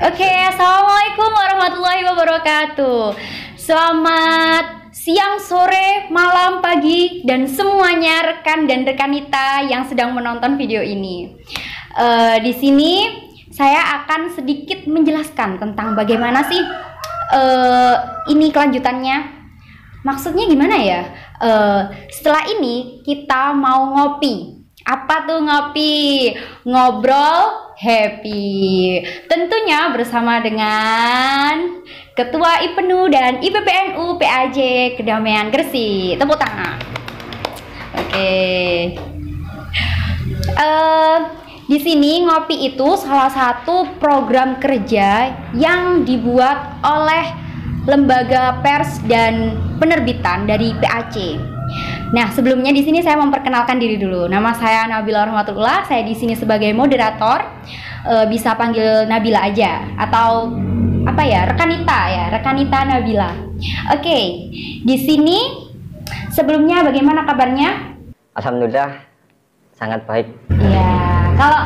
Oke, assalamualaikum warahmatullahi wabarakatuh. Selamat siang, sore, malam, pagi, dan semuanya rekan dan rekanita yang sedang menonton video ini. Di sini saya akan sedikit menjelaskan tentang bagaimana sih ini kelanjutannya. Maksudnya gimana ya? Setelah ini kita mau ngopi. Apa tuh ngopi? Ngobrol happy. Tentunya bersama dengan Ketua IPENU dan IPPNU PAJ Kedamaian Gresik. Tepuk tangan. Oke. Di sini ngopi itu salah satu program kerja yang dibuat oleh lembaga pers dan penerbitan dari PAC. Nah, sebelumnya di sini saya memperkenalkan diri dulu. Nama saya Nabila Rahmatullah. Saya di sini sebagai moderator. Bisa panggil Nabila aja atau apa ya? Rekanita Nabila. Oke. Di sini sebelumnya bagaimana kabarnya? Alhamdulillah sangat baik. Iya. Kalau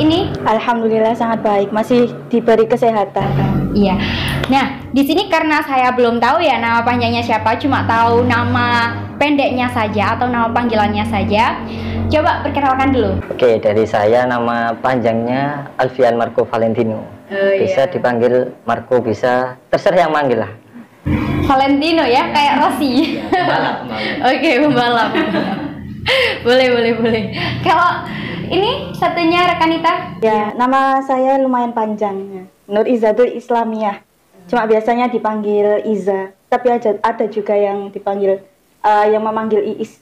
ini alhamdulillah sangat baik, masih diberi kesehatan. Iya. Nah, di sini karena saya belum tahu ya nama panjangnya siapa, cuma tahu nama pendeknya saja atau nama panggilannya saja. Coba perkenalkan dulu. Oke, dari saya nama panjangnya Alfian Marco Valentino. Bisa dipanggil Marco, bisa terserah yang manggil lah. Valentino ya, kayak Rossi. Pembalap. Oke, pembalap. boleh. Kalau ini satunya rekanita? Ya, nama saya lumayan panjang. Nur Izatul Islamiyah. Cuma biasanya dipanggil Iza. Tapi ada juga yang dipanggil yang memanggil Iis.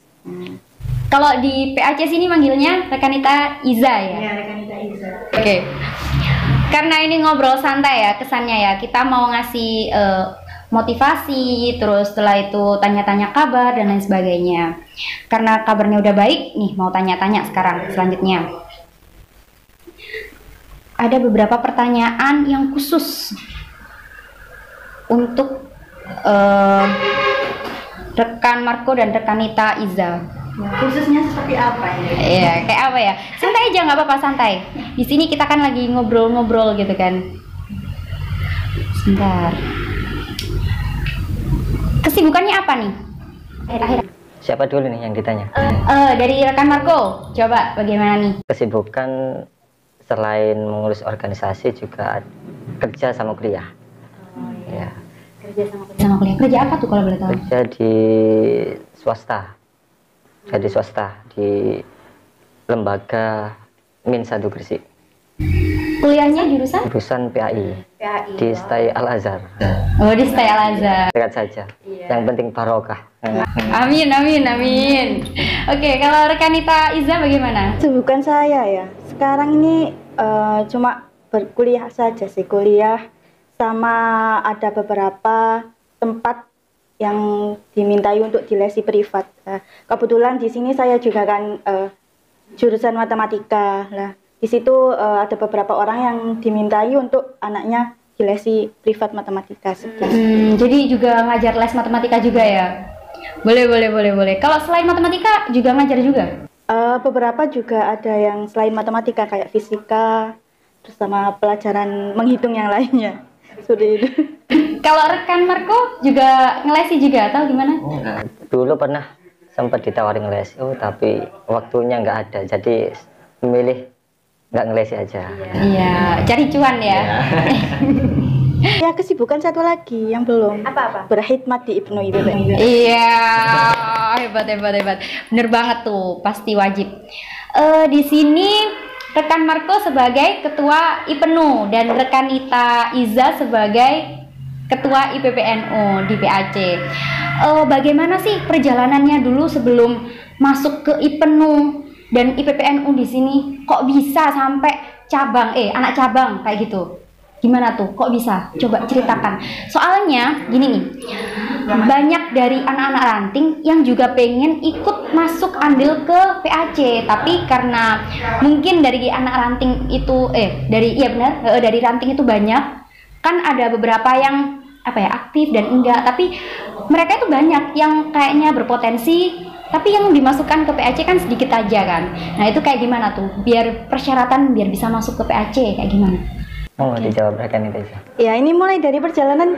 Kalau di PAC sini manggilnya rekanita Iza ya? Iya, rekanita Iza. Oke. Karena ini ngobrol santai ya kesannya ya. Kita mau ngasih motivasi, terus setelah itu tanya-tanya kabar dan lain sebagainya. Karena kabarnya udah baik, nih mau tanya-tanya sekarang selanjutnya. Ada beberapa pertanyaan yang khusus untuk rekan Marco dan rekanita Iza. Ya, khususnya seperti apa ya? Iya, kayak apa ya? Santai aja, nggak apa-apa, santai. Di sini kita kan lagi ngobrol-ngobrol gitu kan. Sebentar. Kesibukannya apa nih? Akhir-akhir. Siapa dulu nih yang ditanya? Dari rekan Marco, coba bagaimana nih? Kesibukan selain mengurus organisasi juga kerja sama kuliah. Ya. Kerja sama kuliah. Kerja apa tuh kalau boleh tahu? Kerja di swasta. Jadi swasta di lembaga Min 1 Gresik. Kuliahnya jurusan? Jurusan PAI. Di STAI Al Azhar. Oh, di STAI Al Azhar. Dekat saja. Yang penting barokah. Amin. Oke, kalau rekanita Iza bagaimana? Kesibukan saya ya. Sekarang ini cuma berkuliah saja sih, kuliah sama ada beberapa tempat yang dimintai untuk dilesi privat. Kebetulan di sini saya juga kan jurusan matematika. Nah, di situ ada beberapa orang yang dimintai untuk anaknya dilesi privat matematika. Jadi juga ngajar les matematika juga ya? Boleh. Kalau selain matematika juga ngajar juga? Beberapa juga ada yang selain matematika kayak fisika, terus sama pelajaran menghitung yang lainnya. Sudah itu. Kalau rekan Marco juga ngelesi juga atau gimana? Dulu pernah sempat ditawarin ngeles, tapi waktunya nggak ada, jadi memilih nggak ngelesi aja. Iya, cari cuan ya. Ya, kesibukan satu lagi yang belum. Apa? Berkhidmat di IPENU IPPNU. Iya, hebat. Bener banget tuh, pasti wajib. Di sini rekan Marco sebagai ketua IPENU dan rekanita Iza sebagai ketua IPPNU di PAC. Bagaimana sih perjalanannya dulu sebelum masuk ke IPENU dan IPPNU di sini? Kok bisa sampai cabang, anak cabang kayak gitu? Gimana tuh? Kok bisa? Coba ceritakan. Soalnya gini nih, banyak dari anak-anak ranting yang juga pengen ikut masuk andil ke PAC, tapi karena mungkin dari anak ranting itu, dari ranting itu banyak, kan ada beberapa yang aktif dan enggak, tapi mereka itu banyak yang kayaknya berpotensi, tapi yang dimasukkan ke PAC kan sedikit aja kan. Nah itu kayak gimana tuh? Biar persyaratan biar bisa masuk ke PAC kayak gimana? Mau dijawab rekan itu? Ya, ini mulai dari perjalanan.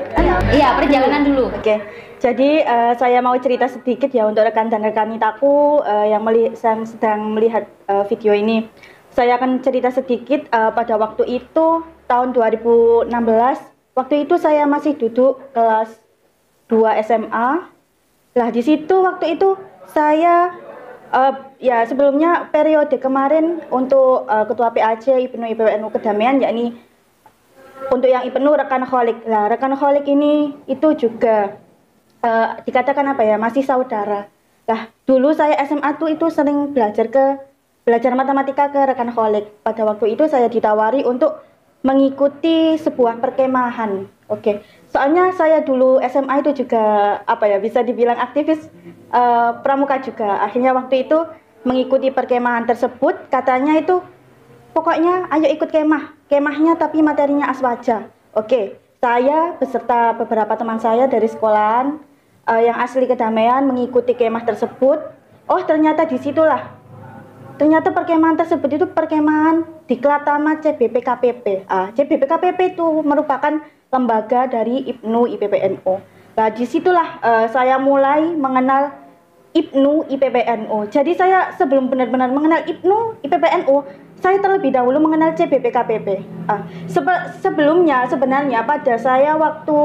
Iya, perjalanan dulu. Oke, jadi saya mau cerita sedikit ya untuk rekan dan rekanitaku yang sedang melihat video ini. Saya akan cerita sedikit pada waktu itu tahun 2016. Waktu itu saya masih duduk kelas 2 SMA. Lah di situ waktu itu saya ya sebelumnya periode kemarin untuk ketua PAC IPNU IPWNU Kedamaian, yakni untuk yang IPNU rekan kholik. Lah rekan kholik ini itu juga dikatakan apa ya, masih saudara. Lah dulu saya SMA tuh itu sering belajar matematika ke rekan kholik. Pada waktu itu saya ditawari untuk mengikuti sebuah perkemahan. Oke. Soalnya saya dulu SMA itu juga apa ya, bisa dibilang aktivis pramuka juga. Akhirnya waktu itu mengikuti perkemahan tersebut, katanya itu pokoknya ayo ikut kemahnya tapi materinya aswaja. Oke, saya beserta beberapa teman saya dari sekolahan yang asli Kedamaian mengikuti kemah tersebut. Oh ternyata disitulah, ternyata perkemahan tersebut itu perkemahan Diklat Tama CBPKPP. CBPKPP itu merupakan lembaga dari IPNU IPPNU. Nah disitulah saya mulai mengenal IPNU IPPNU. Jadi saya sebelum benar-benar mengenal IPNU IPPNU, saya terlebih dahulu mengenal CBPKPP. Sebelumnya sebenarnya pada saya waktu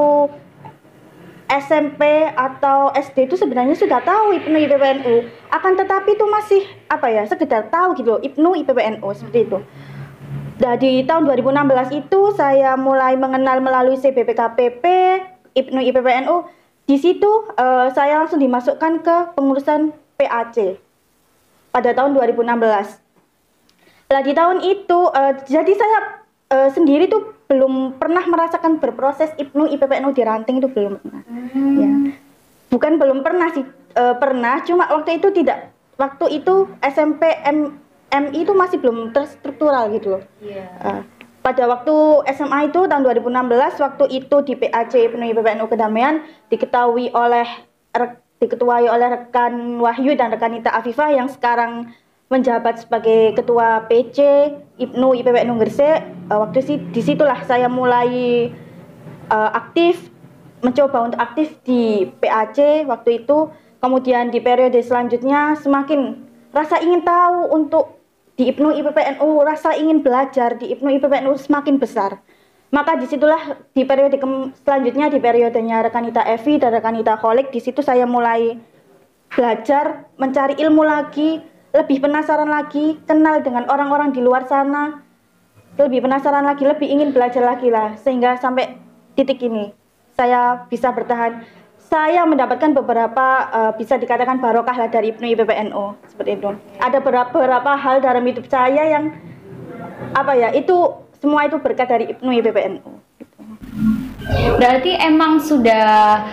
SMP atau SD itu sebenarnya sudah tahu IPNU IPPNU. Akan tetapi itu masih apa ya, sekedar tahu gitu loh, IPNU IPPNU seperti itu. Nah, di tahun 2016 itu saya mulai mengenal melalui CBPKPP, IPNU IPPNU. Di situ saya langsung dimasukkan ke pengurusan PAC pada tahun 2016. Nah, di tahun itu jadi saya sendiri tuh belum pernah merasakan berproses IPNU IPPNU di ranting, itu belum pernah. Ya. Bukan belum pernah sih, pernah, cuma waktu itu tidak. Waktu itu SMP MI itu masih belum terstruktural gitu loh. Pada waktu SMA itu tahun 2016, waktu itu di PAC IPNU IPPNU Kedamaian diketuai oleh rekan Wahyu dan rekan Nita Afifah yang sekarang menjabat sebagai ketua PC IPNU IPPNU Gresik. Disitulah saya mulai aktif, mencoba untuk aktif di PAC waktu itu. Kemudian di periode selanjutnya semakin rasa ingin tahu untuk di IPNU IPPNU, rasa ingin belajar di IPNU IPPNU semakin besar. Maka disitulah di periode selanjutnya, di periodenya rekanita Evi dan rekanita Kholik, di situ saya mulai belajar, mencari ilmu lagi, lebih penasaran lagi, kenal dengan orang-orang di luar sana, lebih penasaran lagi, lebih ingin belajar lagi lah, sehingga sampai titik ini saya bisa bertahan. Saya mendapatkan beberapa bisa dikatakan barokah lah dari IPNU IPPNU seperti itu. Ada beberapa hal dalam hidup saya yang apa ya, itu semua itu berkat dari IPNU IPPNU. Gitu. Berarti emang sudah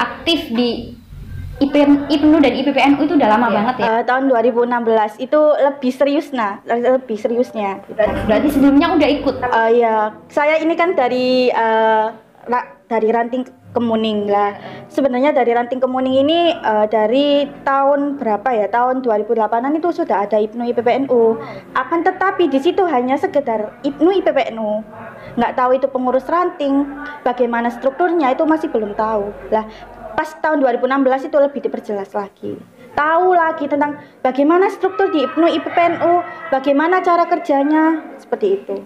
aktif di IPNU dan IPPNU itu udah lama banget ya? Tahun 2016 itu lebih seriusnya. Gitu. Berarti sebelumnya udah ikut? Ya, saya ini kan dari ranting Kemuning lah. Sebenarnya dari ranting Kemuning ini dari tahun berapa ya? Tahun 2008-an itu sudah ada IPNU IPPNU. Akan tetapi di situ hanya sekedar IPNU IPPNU. Nggak tahu itu pengurus ranting, bagaimana strukturnya itu masih belum tahu. Lah, pas tahun 2016 itu lebih diperjelas lagi. Tahu lagi tentang bagaimana struktur di IPNU IPPNU, bagaimana cara kerjanya, seperti itu.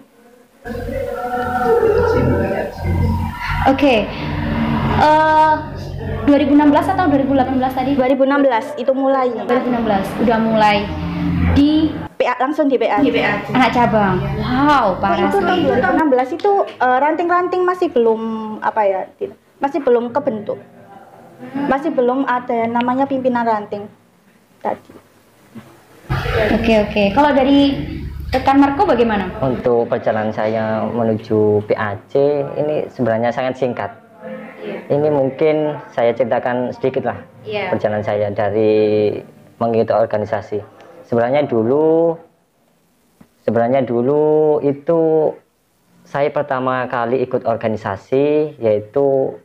Oke. 2016 atau 2018 tadi? 2016 itu mulai. 2016 udah mulai di PA, langsung di PA. Anak cabang. Wow, parah itu tahun 2016 itu ranting-ranting masih belum apa ya? Masih belum kebentuk. Masih belum ada yang namanya pimpinan ranting tadi. Oke. Kalau dari rekan Marco bagaimana? Untuk perjalanan saya menuju PAC ini sebenarnya sangat singkat. Ini mungkin saya ceritakan sedikit lah perjalanan saya dari mengikuti organisasi. Sebenarnya dulu itu saya pertama kali ikut organisasi yaitu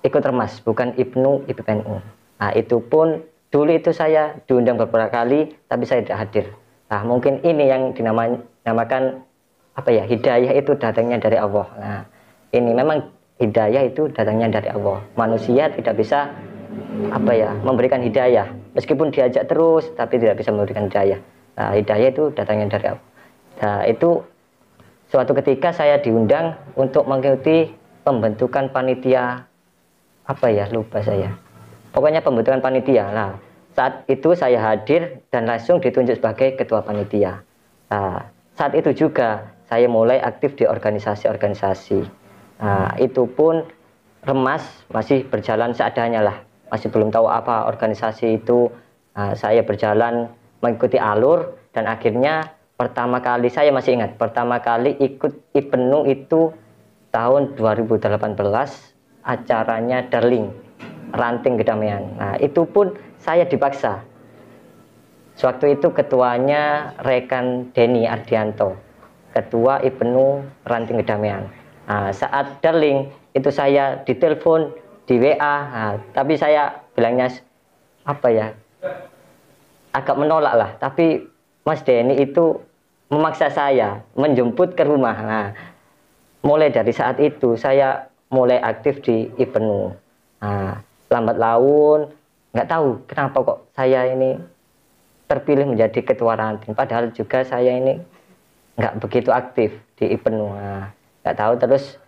ikut Remas, bukan IPNU IPPNU. Nah itu pun dulu itu saya diundang beberapa kali tapi saya tidak hadir. Nah mungkin ini yang dinamakan apa ya, hidayah itu datangnya dari Allah. Nah, ini memang hidayah itu datangnya dari Allah. Manusia tidak bisa apa ya, memberikan hidayah. Meskipun diajak terus tapi tidak bisa memberikan hidayah. Nah, hidayah itu datangnya dari Allah. Nah, itu suatu ketika saya diundang untuk mengikuti pembentukan panitia, apa ya, lupa saya. Pokoknya pembentukan panitia. Nah, saat itu saya hadir dan langsung ditunjuk sebagai ketua panitia. Nah, saat itu juga saya mulai aktif di organisasi-organisasi. Nah, itu pun remas, masih berjalan seadanya lah. Masih belum tahu apa organisasi itu. Nah, saya berjalan mengikuti alur dan akhirnya pertama kali, saya masih ingat, pertama kali ikut IPENU itu tahun 2018, acaranya Darling, Ranting Kedamaian. Nah, itu pun saya dipaksa. Sewaktu itu ketuanya rekan Denny Ardianto, ketua IPENU Ranting Kedamaian. Nah, saat Darling itu saya ditelepon, di WA, nah, tapi saya bilangnya apa ya, agak menolak lah. Tapi Mas Denny itu memaksa saya menjemput ke rumah. Nah, mulai dari saat itu saya mulai aktif di IPENU. Nah, lambat laun nggak tahu kenapa kok saya ini terpilih menjadi ketua ranting, padahal juga saya ini nggak begitu aktif di IPENU. Nah, nggak tahu, terus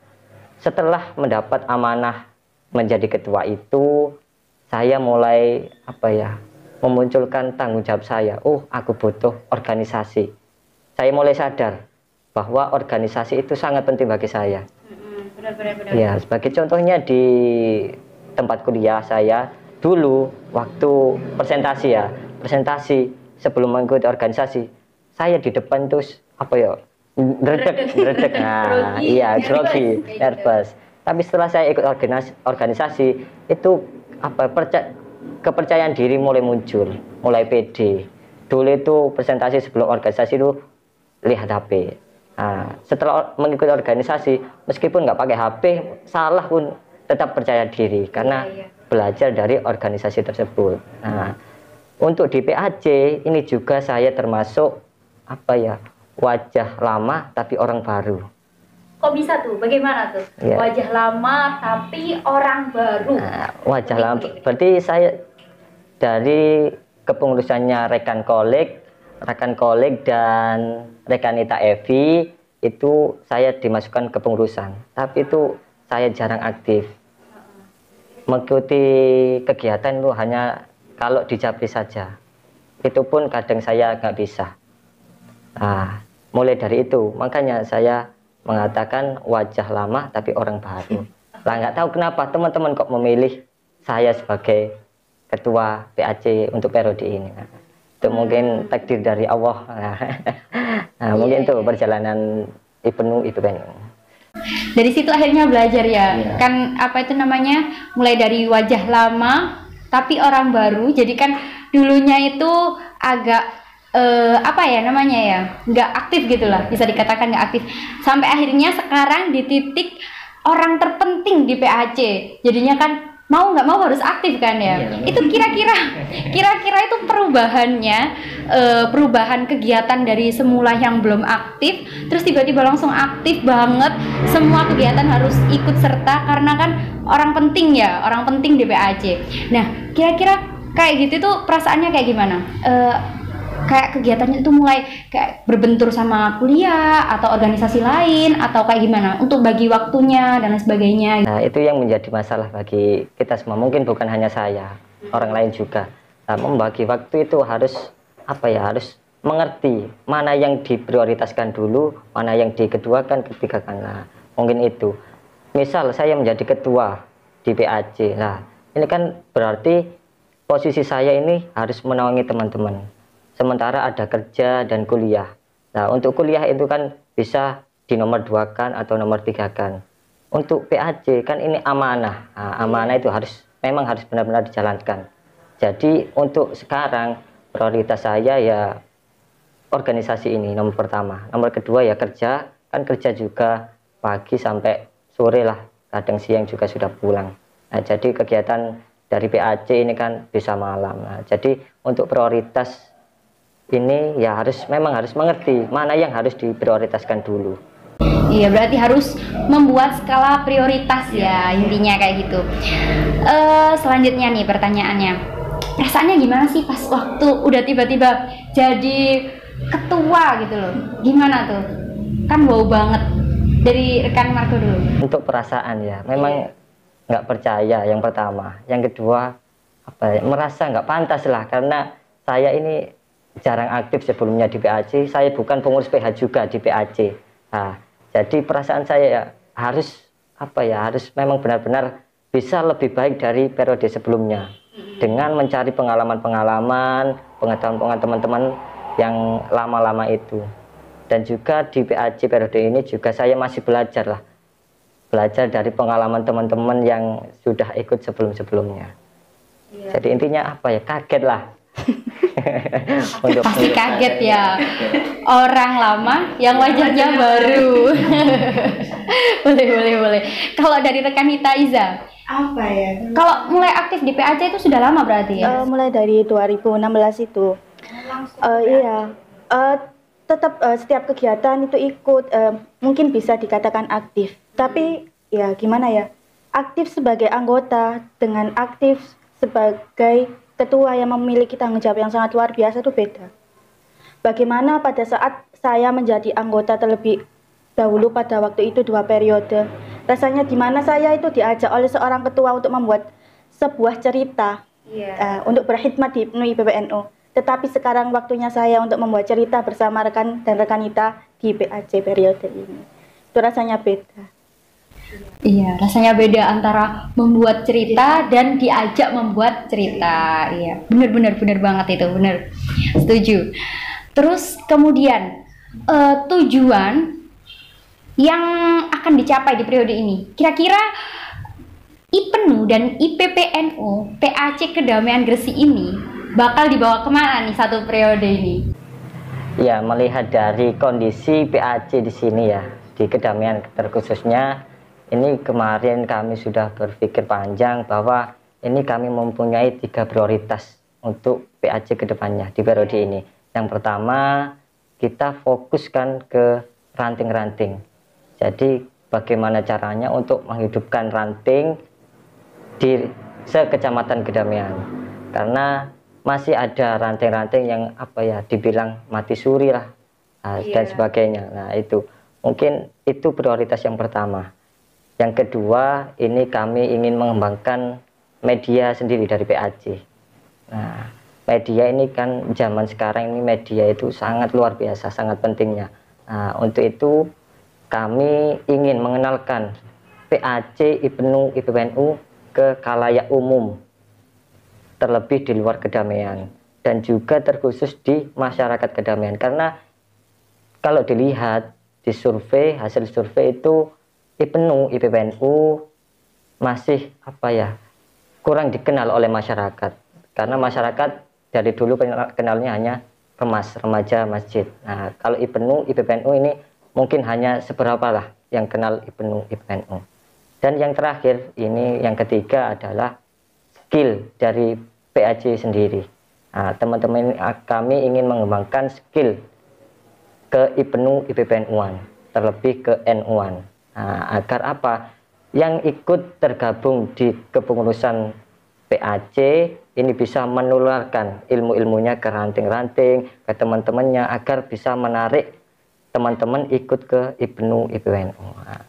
setelah mendapat amanah menjadi ketua itu, saya mulai apa ya, memunculkan tanggung jawab saya. Oh, aku butuh organisasi. Saya mulai sadar bahwa organisasi itu sangat penting bagi saya. Benar. Ya, sebagai contohnya di tempat kuliah saya dulu, waktu presentasi sebelum mengikuti organisasi, saya di depan terus apa ya, Dredeg. Nah, iya, grogi, nervous. Tapi setelah saya ikut organisasi itu apa, kepercayaan diri mulai muncul, mulai pede. Dulu itu presentasi sebelum organisasi itu lihat HP. Nah, setelah mengikuti organisasi, meskipun nggak pakai HP, salah pun tetap percaya diri karena belajar dari organisasi tersebut. Nah, untuk di PAC ini juga saya termasuk apa ya, wajah lama tapi orang baru. Kok bisa tuh? Bagaimana tuh? Ya. Wajah lama tapi orang baru. Nah, wajah lama berarti saya dari kepengurusannya rekan koleg dan rekanita Evi itu saya dimasukkan ke pengurusan. Tapi itu saya jarang aktif. Mengikuti kegiatan itu hanya kalau di Japri saja. Itu pun kadang saya nggak bisa. Nah, mulai dari itu makanya saya mengatakan wajah lama tapi orang baru. Lah, nggak tahu kenapa teman-teman kok memilih saya sebagai ketua PAC untuk periode ini. Nah, itu mungkin takdir dari Allah. Nah, mungkin itu perjalanan IPENU itu kan. Dari situ akhirnya belajar ya. Kan apa itu namanya? Mulai dari wajah lama tapi orang baru. Jadi kan dulunya itu agak apa ya namanya ya, nggak aktif gitulah, bisa dikatakan nggak aktif, sampai akhirnya sekarang di titik orang terpenting di PAC. Jadinya kan mau nggak mau harus aktif kan ya. Itu kira-kira itu perubahannya, perubahan kegiatan dari semula yang belum aktif terus tiba-tiba langsung aktif banget, semua kegiatan harus ikut serta karena kan orang penting di PAC. Nah, kira-kira kayak gitu tuh perasaannya kayak gimana? Kayak kegiatannya itu mulai kayak berbentur sama kuliah atau organisasi lain atau kayak gimana untuk bagi waktunya dan lain sebagainya. Nah, itu yang menjadi masalah bagi kita semua, mungkin bukan hanya saya, orang lain juga. Nah, membagi waktu itu harus apa ya, harus mengerti mana yang diprioritaskan dulu, mana yang dikeduakan, ketigakan. Nah, mungkin itu. Misal saya menjadi ketua di PAC. Nah, ini kan berarti posisi saya ini harus menaungi teman-teman. Sementara ada kerja dan kuliah. Nah, untuk kuliah itu kan bisa di nomor 2-kan atau nomor 3-kan. Untuk PAC kan ini amanah. Nah, amanah itu memang harus benar-benar dijalankan. Jadi untuk sekarang prioritas saya ya organisasi ini nomor pertama. Nomor kedua ya kerja, kan kerja juga pagi sampai sore lah. Kadang siang juga sudah pulang. Nah, jadi kegiatan dari PAC ini kan bisa malam. Nah, jadi untuk prioritas ini ya memang harus mengerti mana yang harus diprioritaskan dulu. Iya, berarti harus membuat skala prioritas ya, intinya kayak gitu. Selanjutnya nih pertanyaannya, perasaannya gimana sih pas waktu udah tiba-tiba jadi ketua gitu loh? Gimana tuh? Kan wow banget. Dari rekan Marco dulu. Untuk perasaan ya, memang nggak percaya yang pertama. Yang kedua, merasa nggak pantas lah, karena saya ini jarang aktif sebelumnya di PAC. Saya bukan pengurus PH juga di PAC. Nah, jadi perasaan saya ya harus harus memang benar-benar bisa lebih baik dari periode sebelumnya, dengan mencari pengalaman-pengalaman, pengetahuan teman-teman yang lama-lama itu. Dan juga di PAC periode ini juga saya masih belajar dari pengalaman teman-teman yang sudah ikut sebelum-sebelumnya. Jadi intinya kaget lah. Pasti kaget ya, orang lama yang wajahnya baru. boleh. Kalau dari rekan Nita Iza, kalau mulai aktif di PAC itu sudah lama berarti ya? Mulai dari 2016 itu. Tetap setiap kegiatan itu ikut, mungkin bisa dikatakan aktif. Tapi ya gimana ya, aktif sebagai anggota dengan aktif sebagai ketua yang memiliki tanggung jawab yang sangat luar biasa itu beda. Bagaimana pada saat saya menjadi anggota terlebih dahulu pada waktu itu 2 periode, rasanya di mana saya itu diajak oleh seorang ketua untuk membuat sebuah cerita untuk berkhidmat di IPNU IPPNU. Tetapi sekarang waktunya saya untuk membuat cerita bersama rekan dan rekanita di PAC periode ini. Itu rasanya beda. Iya, rasanya beda antara membuat cerita dan diajak membuat cerita. Iya, benar banget itu, benar. Setuju. Terus kemudian tujuan yang akan dicapai di periode ini, kira-kira IPNU dan IPPNU PAC Kedamaian Gresik ini bakal dibawa kemana nih satu periode ini? Ya, melihat dari kondisi PAC di sini ya, di Kedamaian terkhususnya, ini kemarin kami sudah berpikir panjang bahwa ini kami mempunyai 3 prioritas untuk PAC ke depannya di periode ini. Yang pertama, kita fokuskan ke ranting-ranting. Jadi bagaimana caranya untuk menghidupkan ranting di sekecamatan Kedamaian. Karena masih ada ranting-ranting yang dibilang mati suri lah dan sebagainya. Nah, itu mungkin itu prioritas yang pertama. Yang kedua, ini kami ingin mengembangkan media sendiri dari PAC. Nah, media ini kan zaman sekarang ini media itu sangat luar biasa, sangat pentingnya. Nah, untuk itu kami ingin mengenalkan PAC, IPNU, IPPNU ke khalayak umum, terlebih di luar Kedamaian, dan juga terkhusus di masyarakat Kedamaian. Karena kalau dilihat di survei, hasil survei itu IPNU, IPPNU masih kurang dikenal oleh masyarakat, karena masyarakat dari dulu kenalnya hanya remaja masjid. Nah, kalau IPNU, IPPNU ini mungkin hanya seberapa lah yang kenal IPNU, IPPNU. Dan yang terakhir ini, yang ketiga adalah skill dari PAC sendiri. Nah, teman-teman kami ingin mengembangkan skill ke IPNU, IPPNU-an, terlebih ke NU-an. Nah, agar yang ikut tergabung di kepengurusan PAC ini bisa menularkan ilmu-ilmunya ke ranting-ranting, ke teman-temannya, agar bisa menarik teman-teman ikut ke IPNU, IPPNU. Nah.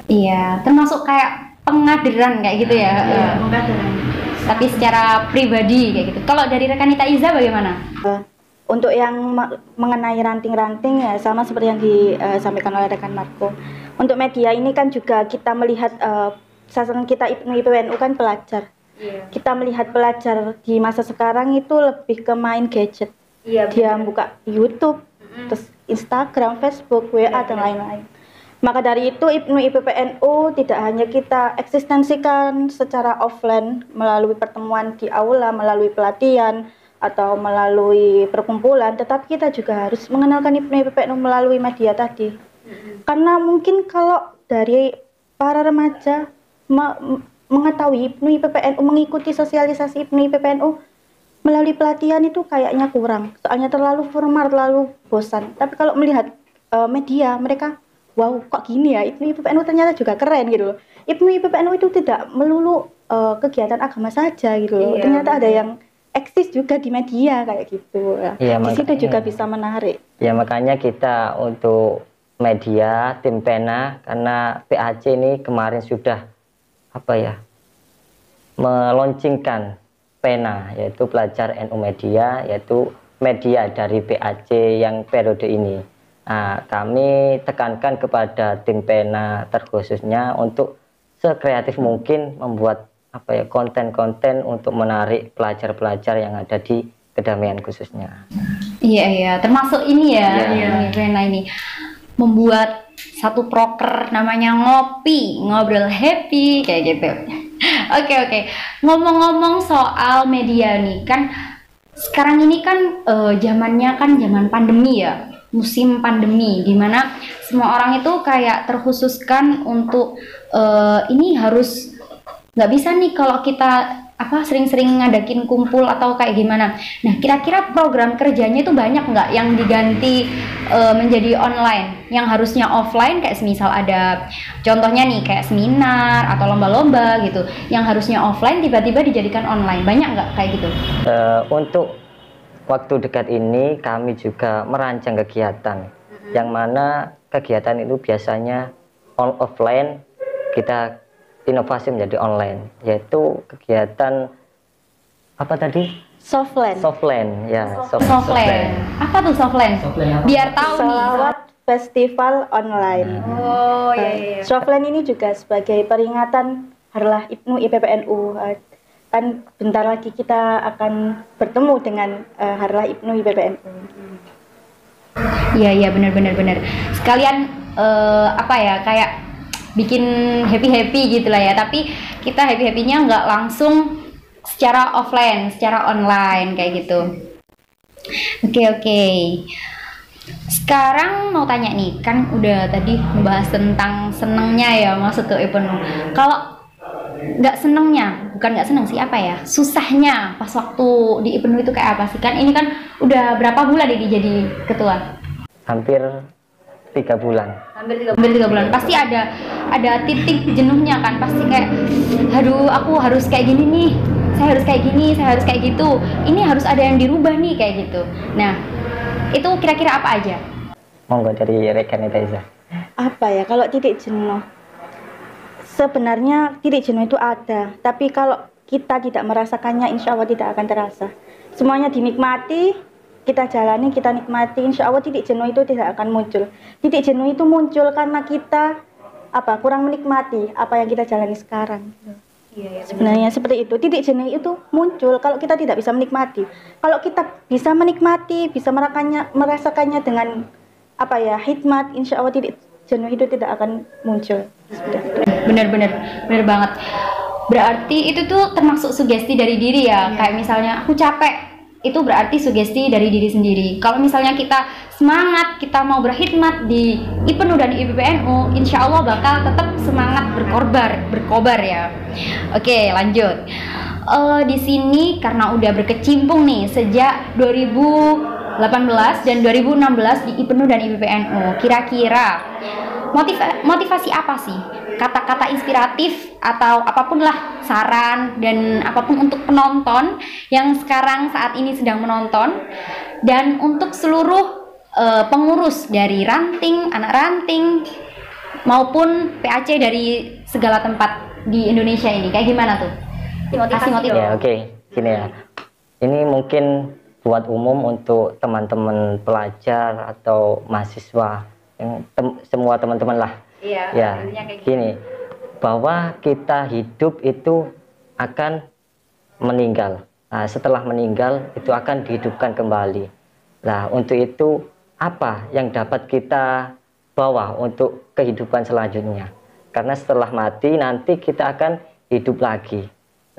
Iya, termasuk kayak pengadilan kayak gitu ya. Pengadilan. Tapi secara pribadi kayak gitu. Kalau dari rekan Nita Iza bagaimana? Untuk yang mengenai ranting-ranting ya sama seperti yang disampaikan oleh rekan Marco. Untuk media ini kan juga kita melihat sasaran kita IPNU IPPNU kan pelajar. Kita melihat pelajar di masa sekarang itu lebih ke main gadget. Dia buka YouTube, terus Instagram, Facebook, WA dan lain-lain. Maka dari itu IPNU IPPNU tidak hanya kita eksistensikan secara offline melalui pertemuan di aula, melalui pelatihan atau melalui perkumpulan, tetapi kita juga harus mengenalkan IPNU IPPNU melalui media tadi. Karena mungkin kalau dari para remaja mengetahui IPNU IPPNU, mengikuti sosialisasi IPNU IPPNU, melalui pelatihan itu kayaknya kurang, soalnya terlalu formal, terlalu bosan. Tapi kalau melihat media, mereka wow kok gini ya, IPNU IPPNU ternyata juga keren gitu loh. IPNU IPPNU itu tidak melulu kegiatan agama saja gitu loh. Ternyata ada yang eksis juga di media kayak gitu. Iya, Di situ juga bisa menarik. Ya makanya kita untuk media tim pena, karena PAC ini kemarin sudah meluncurkan pena, yaitu pelajar NU Media, yaitu media dari PAC yang periode ini. Nah, kami tekankan kepada tim pena terkhususnya untuk sekreatif mungkin membuat konten-konten untuk menarik pelajar-pelajar yang ada di kedamaian khususnya. Iya, termasuk ini ya, pena ini membuat satu proker namanya ngopi, ngobrol happy kayak gitu. Oke. Ngomong-ngomong soal media nih, kan sekarang ini kan zamannya kan zaman pandemi ya, musim pandemi, dimana semua orang itu kayak terkhususkan untuk ini harus nggak bisa nih kalau kita sering-sering ngadakin kumpul atau kayak gimana. Nah, kira-kira program kerjanya itu banyak nggak yang diganti menjadi online, yang harusnya offline kayak semisal ada contohnya nih kayak seminar atau lomba-lomba gitu, yang harusnya offline tiba-tiba dijadikan online, banyak nggak kayak gitu? Untuk waktu dekat ini kami juga merancang kegiatan yang mana kegiatan itu biasanya offline, kita inovasi menjadi online, yaitu kegiatan Softland ya. Softland. Apa tuh softland? Biar tahu nih. Sholawat festival online. Oh iya. Softland ini juga sebagai peringatan Harlah IPNU IPPNU. Kan bentar lagi kita akan bertemu dengan Harlah IPNU IPPNU. Iya benar. Sekalian kayak bikin happy gitu lah ya. Tapi kita happy-happynya nggak langsung secara offline, secara online kayak gitu. Oke. Sekarang mau tanya nih, kan udah tadi membahas tentang senengnya ya masuk ke IPNU. Kalau nggak senengnya, bukan nggak seneng sih susahnya pas waktu di IPNU itu kayak apa sih? Kan ini kan udah berapa bulan ini jadi ketua? Hampir 3 bulan. Hampir 3 bulan. Pasti ada titik jenuhnya kan, pasti kayak aduh aku harus kayak gini nih, saya harus kayak gini, saya harus kayak gitu, ini harus ada yang dirubah nih kayak gitu. Nah, itu kira-kira apa aja? Monggo dari rekan Itaiza. Apa ya, kalau titik jenuh, sebenarnya titik jenuh itu ada, tapi kalau kita tidak merasakannya, insya Allah tidak akan terasa. Semuanya dinikmati, kita jalani, kita nikmati, insya Allah titik jenuh itu tidak akan muncul. Titik jenuh itu muncul karena kita kurang menikmati apa yang kita jalani sekarang. Sebenarnya seperti itu. Titik jenuh itu muncul kalau kita tidak bisa menikmati. Kalau kita bisa menikmati, bisa merasakannya dengan hikmat, insya Allah titik jenuh itu tidak akan muncul. Bener banget. Berarti itu tuh termasuk sugesti dari diri ya. Kayak misalnya aku capek, itu berarti sugesti dari diri sendiri. Kalau misalnya kita semangat, kita mau berkhidmat di IPNU dan IPPNU, insya Allah bakal tetap semangat berkobar ya. Oke, lanjut. Di sini karena udah berkecimpung nih sejak 2018 dan 2016 di IPNU dan IPPNU, kira-kira motivasi apa sih? Kata-kata inspiratif atau apapun lah, saran dan apapun untuk penonton yang sekarang saat ini sedang menonton, dan untuk seluruh pengurus dari ranting, anak ranting maupun PAC dari segala tempat di Indonesia ini, kayak gimana tuh? Motivasi. Ya, oke. Gini ya. Ini mungkin buat umum untuk teman-teman pelajar atau mahasiswa, yang semua teman-teman lah. Ya, gini, bahwa kita hidup itu akan meninggal. Nah, setelah meninggal itu akan dihidupkan kembali. Nah, untuk itu apa yang dapat kita bawa untuk kehidupan selanjutnya? Karena setelah mati nanti kita akan hidup lagi.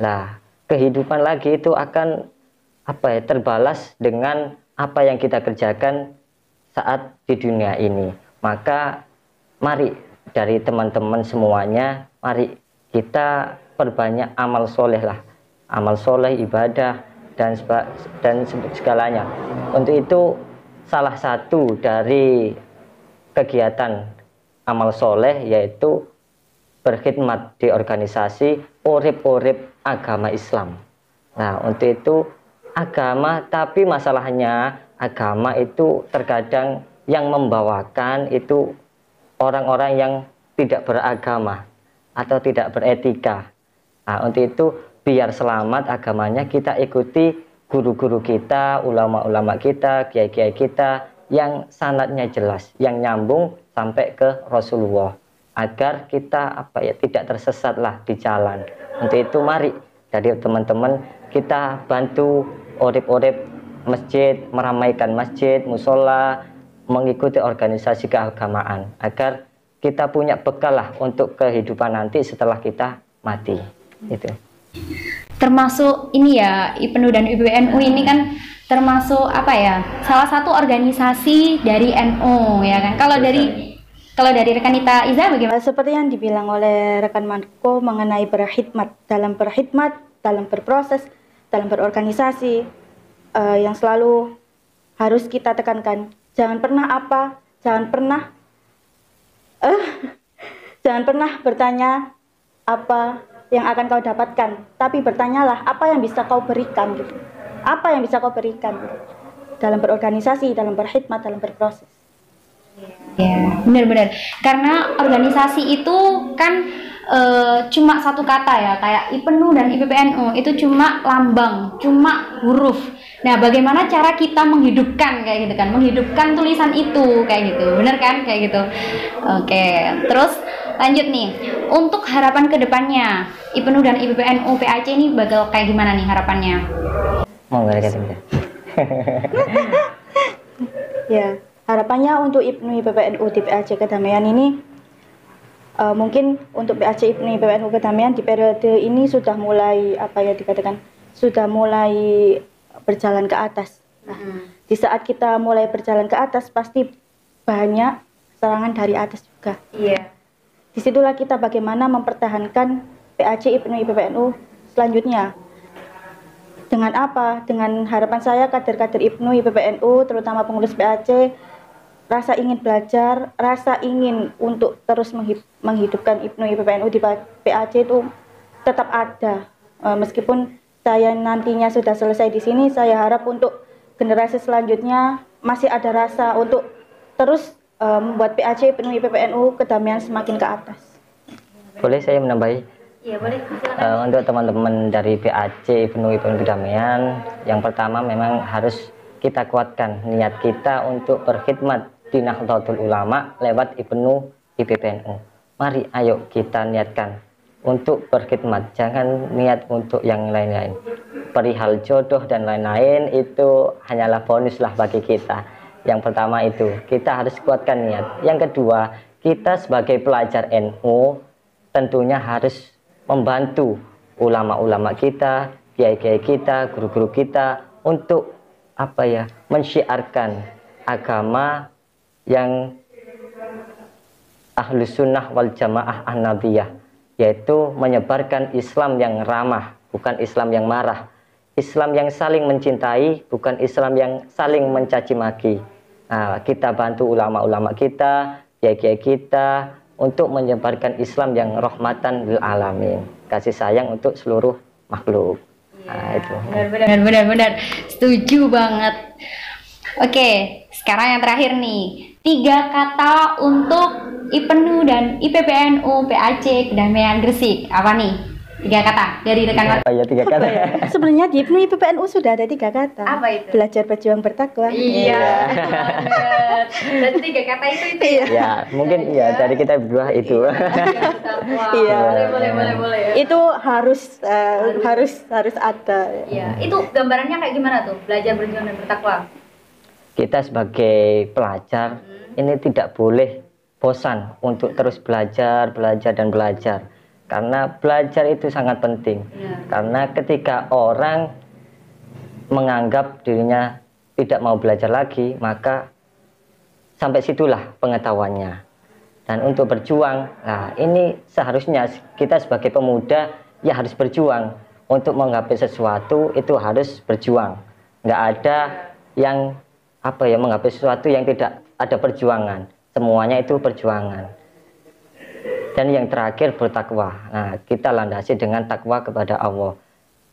Nah, kehidupan lagi itu akan terbalas dengan apa yang kita kerjakan saat di dunia ini. Maka mari dari teman-teman semuanya, mari kita perbanyak amal soleh lah, amal soleh, ibadah, dan segalanya. Untuk itu salah satu dari kegiatan amal soleh yaitu berkhidmat di organisasi urip-urip agama Islam. Nah, untuk itu agama, tapi masalahnya agama itu terkadang yang membawakan itu orang-orang yang tidak beragama atau tidak beretika. Nah, untuk itu biar selamat agamanya, kita ikuti guru-guru kita, ulama-ulama kita, kiai-kiai kita yang sanadnya jelas, yang nyambung sampai ke Rasulullah, agar kita tidak tersesatlah di jalan. Untuk itu mari dari teman-teman kita bantu urip-urip masjid, meramaikan masjid, musola, mengikuti organisasi keagamaan agar kita punya bekal lah untuk kehidupan nanti setelah kita mati. Itu. Termasuk ini ya, IPNU dan IPBNU ini kan termasuk salah satu organisasi dari NU ya kan. Kalau dari rekan Ita Iza bagaimana? Seperti yang dibilang oleh rekan Marco mengenai berkhidmat, dalam berproses, dalam berorganisasi, yang selalu harus kita tekankan, jangan pernah bertanya apa yang akan kau dapatkan, tapi bertanyalah apa yang bisa kau berikan gitu. Apa yang bisa kau berikan gitu. Dalam berorganisasi, dalam berkhidmat, dalam berproses. Ya, benar-benar. Karena organisasi itu kan cuma satu kata ya, kayak IPNU dan IPPNU itu cuma lambang, cuma huruf. Nah, bagaimana cara kita menghidupkan kayak gitu kan, menghidupkan tulisan itu kayak gitu, benar kan kayak gitu. Oke, terus lanjut nih, untuk harapan kedepannya IPNU dan IPPNU PAC ini bakal kayak gimana nih harapannya? Mau nggak ada Ya, harapannya untuk IPNU IPPNU di PAC Kedamaian ini, mungkin untuk PAC IPNU IPPNU Kedamaian di periode ini sudah mulai sudah mulai berjalan ke atas. Nah, di saat kita mulai berjalan ke atas pasti banyak serangan dari atas juga. Iya. Disitulah kita bagaimana mempertahankan PAC IPNU IPPNU selanjutnya. Dengan apa? Dengan harapan saya kader-kader IPNU IPPNU terutama pengurus PAC rasa ingin belajar, rasa ingin untuk terus menghidupkan IPNU IPPNU di PAC itu tetap ada. Meskipun saya nantinya sudah selesai di sini, saya harap untuk generasi selanjutnya masih ada rasa untuk terus membuat PAC IPNU IPPNU Kedamaian semakin ke atas. Boleh saya menambahi? Iya, boleh. Silakan. Untuk teman-teman dari PAC IPNU IPPNU Kedamaian, yang pertama memang harus kita kuatkan niat kita untuk berkhidmat di Nahdlatul Ulama lewat IPNU IPPNU. Mari ayo kita niatkan untuk berkhidmat, jangan niat untuk yang lain-lain. Perihal jodoh dan lain-lain itu hanyalah bonus lah bagi kita. Yang pertama itu, kita harus kuatkan niat. Yang kedua, kita sebagai pelajar NU tentunya harus membantu ulama-ulama kita, kiai-kiai kita, guru-guru kita untuk mensyiarkan agama yang Ahlus Sunnah wal Jamaah An-Nabiyah, yaitu menyebarkan Islam yang ramah, bukan Islam yang marah, Islam yang saling mencintai, bukan Islam yang saling mencaci maki. Nah, kita bantu ulama-ulama kita, kiai-kiai kita untuk menyebarkan Islam yang rahmatan lil alamin, kasih sayang untuk seluruh makhluk. Nah, itu. Benar, setuju banget. Oke, sekarang yang terakhir nih, 3 kata untuk IPNU dan IPPNU PAC Kedamaian Gresik. Apa nih? 3 kata dari rekan. Ya 3 kata. Sebenarnya di IPNU IPPNU sudah ada 3 kata. Apa itu? Belajar, berjuang, bertakwa. Iya. Dan 3 kata itu ya. Ya, mungkin ya dari kita berdua itu. Iya. Boleh. Itu harus ada. Iya. Itu gambarannya kayak gimana tuh? Belajar, berjuang dan bertakwa. Kita sebagai pelajar ini tidak boleh bosan untuk terus belajar dan belajar. Karena belajar itu sangat penting. Ya. Karena ketika orang menganggap dirinya tidak mau belajar lagi, maka sampai situlah pengetahuannya. Dan untuk berjuang, nah ini seharusnya kita sebagai pemuda ya harus berjuang untuk menggapai sesuatu itu harus berjuang. Nggak ada yang menggapai sesuatu yang tidak ada perjuangan. Semuanya itu perjuangan. Dan yang terakhir bertakwa. Nah, kita landasi dengan takwa kepada Allah.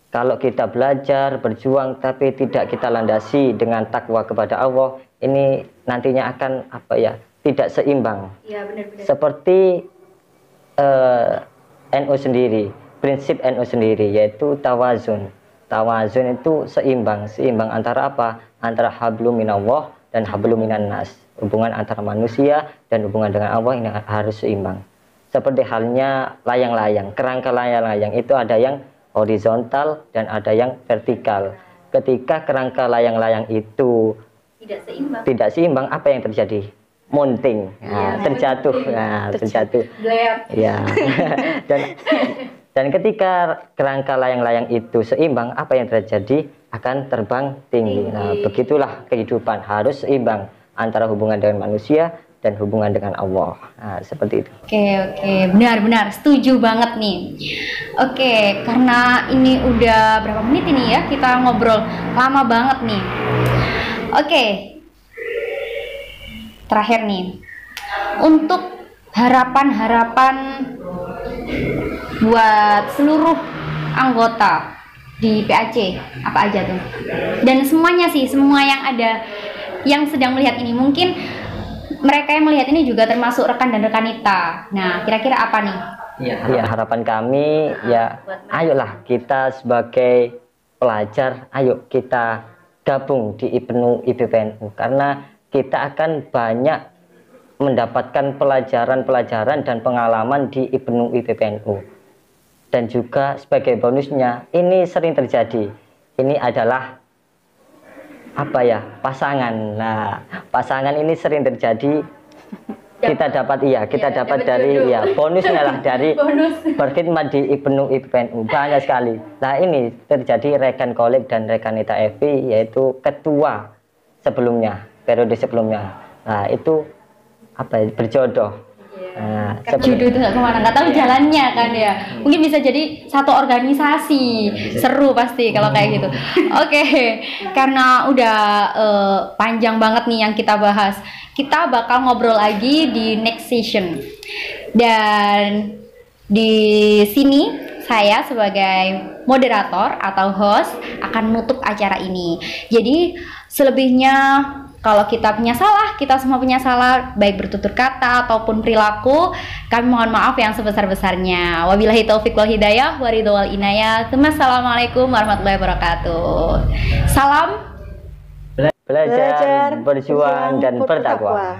Kalau kita belajar, berjuang, tapi tidak kita landasi dengan takwa kepada Allah, ini nantinya akan tidak seimbang. Iya, benar-benar. Seperti NU sendiri, prinsip NU sendiri yaitu tawazun. Tawazun itu seimbang antara apa? Antara hablum minallah dan hablum minan nas. Hubungan antara manusia dan hubungan dengan Allah ini harus seimbang. Seperti halnya layang-layang, kerangka layang-layang itu ada yang horizontal dan ada yang vertikal. Ketika kerangka layang-layang itu tidak seimbang, apa yang terjadi? Mounting, terjatuh. Ya. Dan ketika kerangka layang-layang itu seimbang, apa yang terjadi? Akan terbang tinggi. Nah, begitulah kehidupan, harus seimbang antara hubungan dengan manusia dan hubungan dengan Allah. Nah, seperti itu. Oke, benar-benar setuju banget nih. Oke, karena ini udah berapa menit ini ya kita ngobrol, lama banget nih. Oke, terakhir nih, untuk harapan-harapan buat seluruh anggota di PAC apa aja tuh? Dan semuanya sih, semua yang ada yang sedang melihat ini, mungkin mereka yang melihat ini juga termasuk rekan dan rekanita. Nah, kira-kira apa nih? Ya, harapan kami ya, ayolah kita sebagai pelajar, ayo kita gabung di IPNU IPPNU, karena kita akan banyak mendapatkan pelajaran-pelajaran dan pengalaman di IPNU IPPNU. Dan juga sebagai bonusnya, ini sering terjadi. Ini adalah pasangan. Nah, pasangan ini sering terjadi. Kita dapat dari bonusnya lah dari berkhidmat di IPNU IPPNU, banyak sekali. Nah, ini terjadi rekan kolik dan rekanita FI, yaitu ketua sebelumnya, periode sebelumnya. Nah, itu berjodoh. Nah, jodoh itu nggak kemana, nggak tahu jalannya kan ya. Mungkin bisa jadi satu organisasi, seru pasti kalau kayak gitu. Oke, karena udah panjang banget nih yang kita bahas, kita bakal ngobrol lagi di next session. Dan di sini saya sebagai moderator atau host akan menutup acara ini. Jadi selebihnya, kalau kita punya salah, kita semua punya salah, baik bertutur kata ataupun perilaku, kami mohon maaf yang sebesar-besarnya. Wabillahi taufiq wal hidayah, waridho wal inayah. Assalamualaikum warahmatullahi wabarakatuh. Salam belajar, berjuang dan bertakwa.